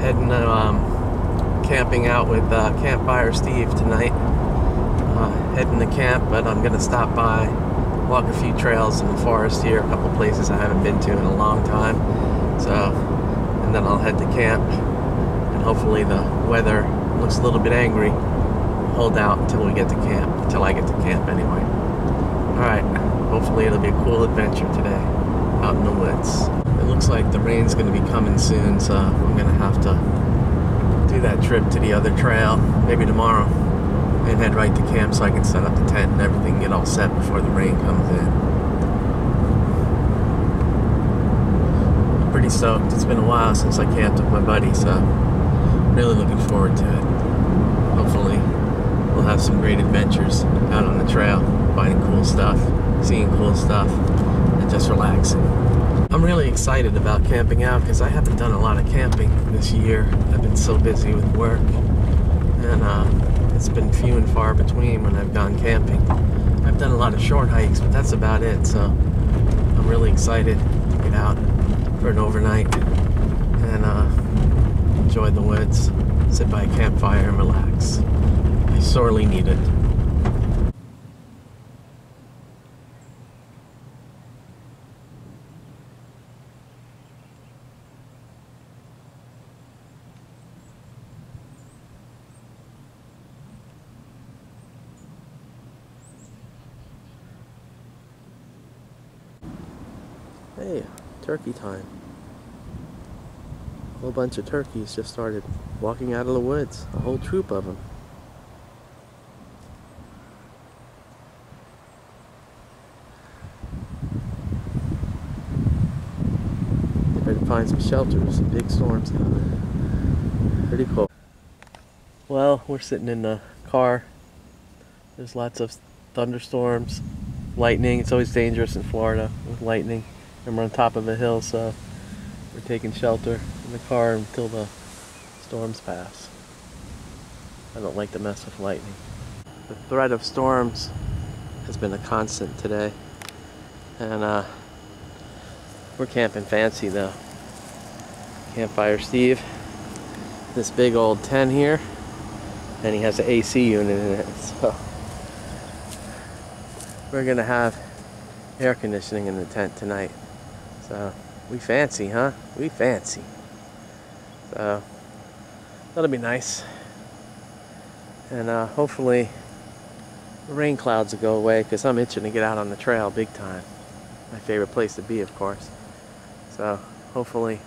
Heading camping out with Campfire Steve tonight. Heading to camp, but I'm gonna stop by, walk a few trails in the forest here, a couple places I haven't been to in a long time. So, and then I'll head to camp, and hopefully the weather looks a little bit angry. Hold out until we get to camp, until I get to camp anyway. Alright, hopefully it'll be a cool adventure today, out in the woods. It looks like the rain's gonna be coming soon, so I'm gonna have to do that trip to the other trail, maybe tomorrow, and head right to camp so I can set up the tent and everything, get all set before the rain comes in. I'm pretty stoked. It's been a while since I camped with my buddy, so I'm really looking forward to it. Hopefully we'll have some great adventures out on the trail, finding cool stuff, seeing cool stuff, and just relaxing. I'm really excited about camping out because I haven't done a lot of camping this year. I've been so busy with work, and it's been few and far between when I've gone camping. I've done a lot of short hikes, but that's about it, so I'm really excited to get out for an overnight and enjoy the woods, sit by a campfire and relax. I sorely need it. Hey, turkey time. A whole bunch of turkeys just started walking out of the woods. A whole troop of them. They better find some shelter with some big storms coming. Pretty cool. Well, we're sitting in the car. There's lots of thunderstorms, lightning. It's always dangerous in Florida with lightning. And we're on top of a hill, so we're taking shelter in the car until the storms pass. I don't like to mess with lightning. The threat of storms has been a constant today, and we're camping fancy though. Campfire Steve, this big old tent here, and he has an AC unit in it, so we're gonna have air conditioning in the tent tonight. So, we fancy, huh? We fancy. So, that'll be nice. And hopefully the rain clouds will go away, because I'm itching to get out on the trail big time. My favorite place to be, of course. So, hopefully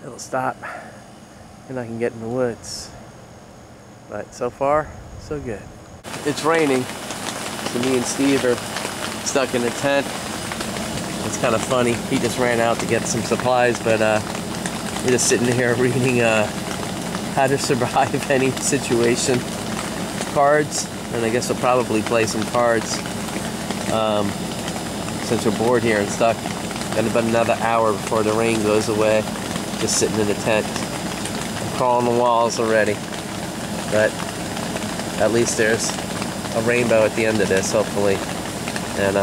it'll stop and I can get in the woods. But so far, so good. It's raining, so me and Steve are stuck in a tent. It's kind of funny. He just ran out to get some supplies, but we're just sitting here reading How to Survive Any Situation cards, and I guess we'll probably play some cards since we're bored here and stuck. Got about another hour before the rain goes away. Just sitting in the tent. I'm crawling the walls already, but at least there's a rainbow at the end of this, hopefully, and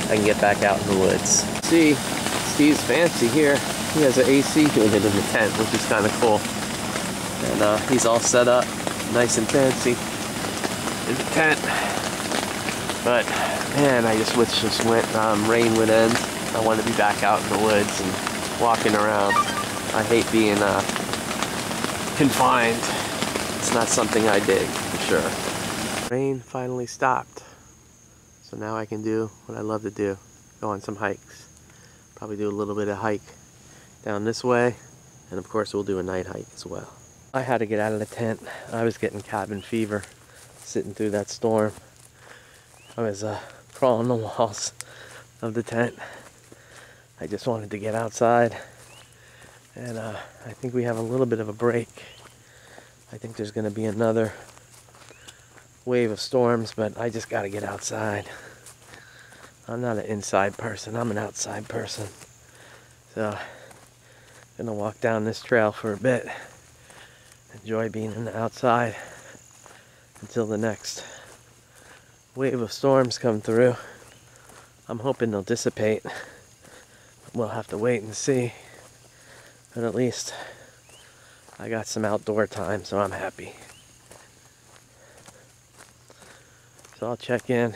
I can get back out in the woods. See, Steve's fancy here. He has an AC unit in the tent, which is kind of cool. And he's all set up, nice and fancy in the tent. But man, I just wish this rain would end. I want to be back out in the woods and walking around. I hate being confined. It's not something I dig, for sure. Rain finally stopped. So now I can do what I love to do, go on some hikes. Probably do a little bit of hike down this way, and of course we'll do a night hike as well. I had to get out of the tent. I was getting cabin fever sitting through that storm. I was crawling the walls of the tent. I just wanted to get outside, and I think we have a little bit of a break. I think there's going to be another wave of storms, but I just got to get outside. I'm not an inside person, I'm an outside person. So, I'm gonna walk down this trail for a bit. Enjoy being in the outside until the next wave of storms come through. I'm hoping they'll dissipate. We'll have to wait and see. But at least I got some outdoor time, so I'm happy. So I'll check in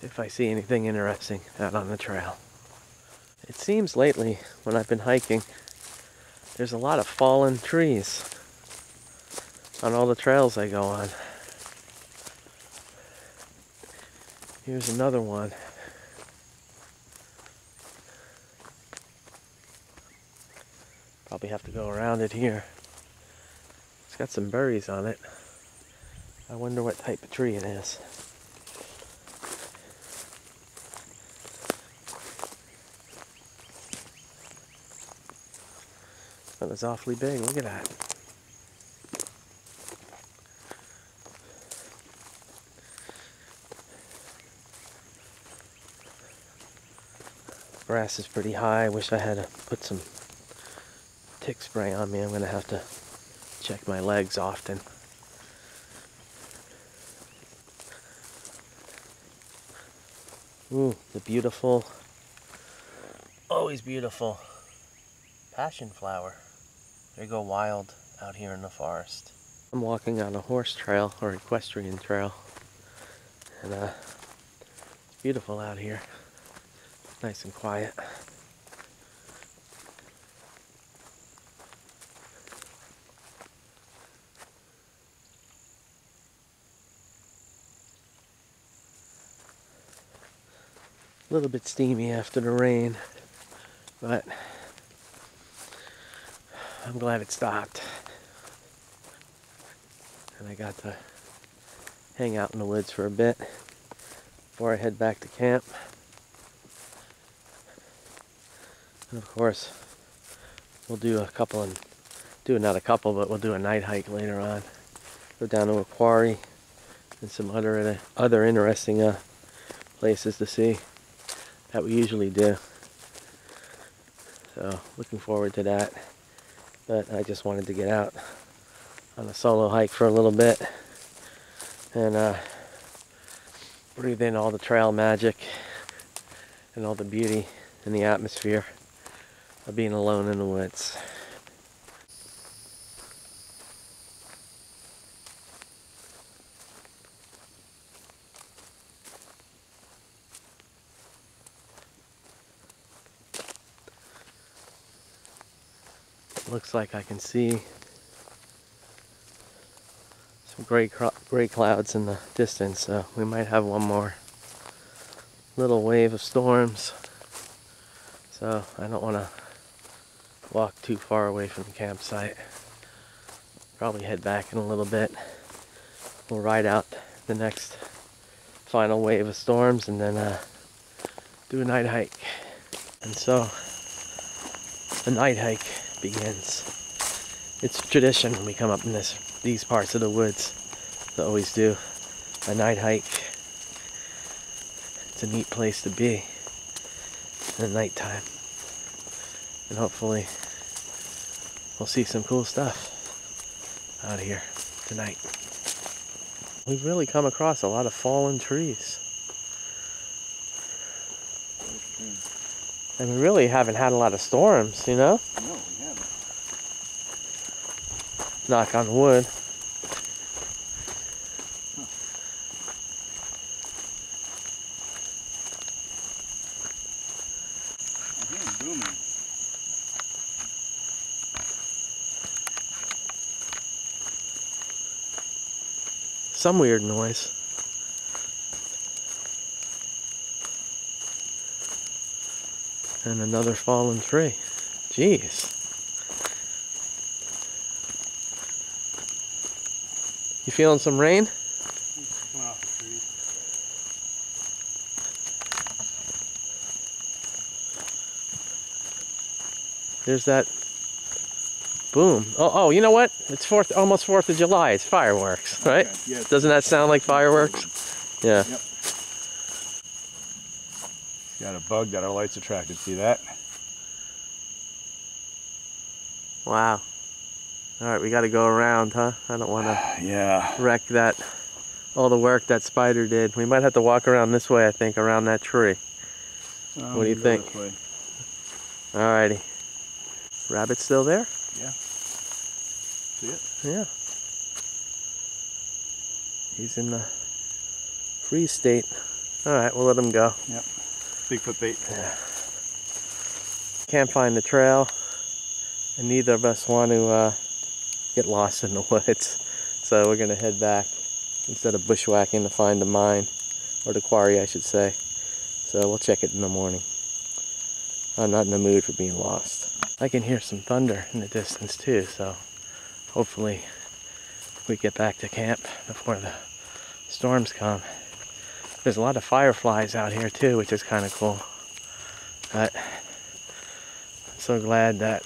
if I see anything interesting out on the trail. It seems lately, when I've been hiking, there's a lot of fallen trees on all the trails I go on. Here's another one. Probably have to go around it here. It's got some berries on it. I wonder what type of tree it is. That was awfully big. Look at that. Grass is pretty high. I wish I had to put some tick spray on me. I'm going to have to check my legs often. Ooh, the beautiful, always beautiful passion flower. They go wild out here in the forest. I'm walking on a horse trail or equestrian trail, and it's beautiful out here. Nice and quiet. A little bit steamy after the rain, but I'm glad it stopped. And I got to hang out in the woods for a bit before I head back to camp. And of course, we'll do a couple and not a couple, but we'll do a night hike later on. Go down to a quarry and some other interesting places to see that we usually do. So looking forward to that. But I just wanted to get out on a solo hike for a little bit and breathe in all the trail magic and all the beauty and the atmosphere of being alone in the woods. Looks like I can see some gray clouds in the distance, so we might have one more little wave of storms. So I don't want to walk too far away from the campsite. Probably head back in a little bit. We'll ride out the next final wave of storms and then do a night hike. And so the night hike begins. It's tradition when we come up in these parts of the woods to always do a night hike. It's a neat place to be in the nighttime. And hopefully we'll see some cool stuff out here tonight. We've really come across a lot of fallen trees. And we really haven't had a lot of storms, you know? No, we haven't. Knock on wood. I hear it booming. Some weird noise. And another fallen tree. Jeez. You feeling some rain? It's coming off the trees. There's that boom. Oh, you know what? It's almost 4th of July. It's fireworks, right? Okay. Yeah, Doesn't that sound like fireworks? Yeah. Yep. Got a bug that our lights attracted. See that? Wow. All right, we got to go around, huh? I don't want to wreck all the work that spider did. We might have to walk around this way, I think, around that tree. What do you think? All righty. Rabbit still there? Yeah. See it? Yeah. He's in the freeze state. Alright, we'll let him go. Yep. Bigfoot bait. Yeah. Can't find the trail, and neither of us want to get lost in the woods. So we're going to head back instead of bushwhacking to find the mine, or the quarry I should say. So we'll check it in the morning. I'm not in the mood for being lost. I can hear some thunder in the distance too, so hopefully we get back to camp before the storms come. There's a lot of fireflies out here too, which is kind of cool. But I'm so glad that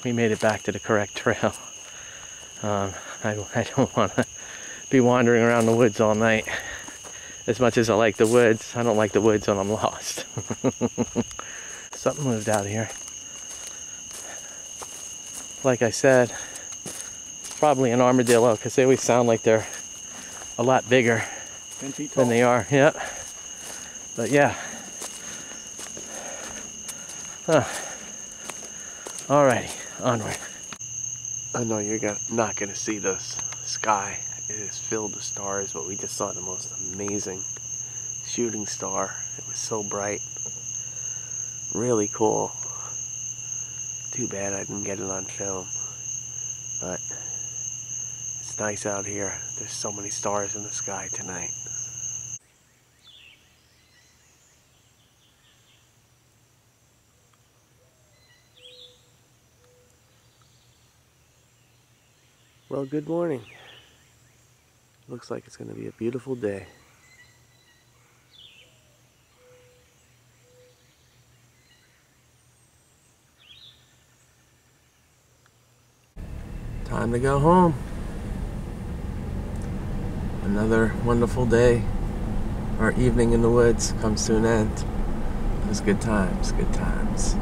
we made it back to the correct trail. I don't want to be wandering around the woods all night. As much as I like the woods, I don't like the woods when I'm lost. Something moved out here. Like I said, it's probably an armadillo because they always sound like they're a lot bigger 10 feet tall. than they are. Yep. But yeah. Alrighty, onward. I know you're not going to see this sky. It is filled with stars, but we just saw the most amazing shooting star. It was so bright. Really cool. Too bad I didn't get it on film. But it's nice out here. There's so many stars in the sky tonight. Well, good morning. Looks like it's going to be a beautiful day. Time to go home. Another wonderful day. Our evening in the woods comes to an end. It was good times, good times.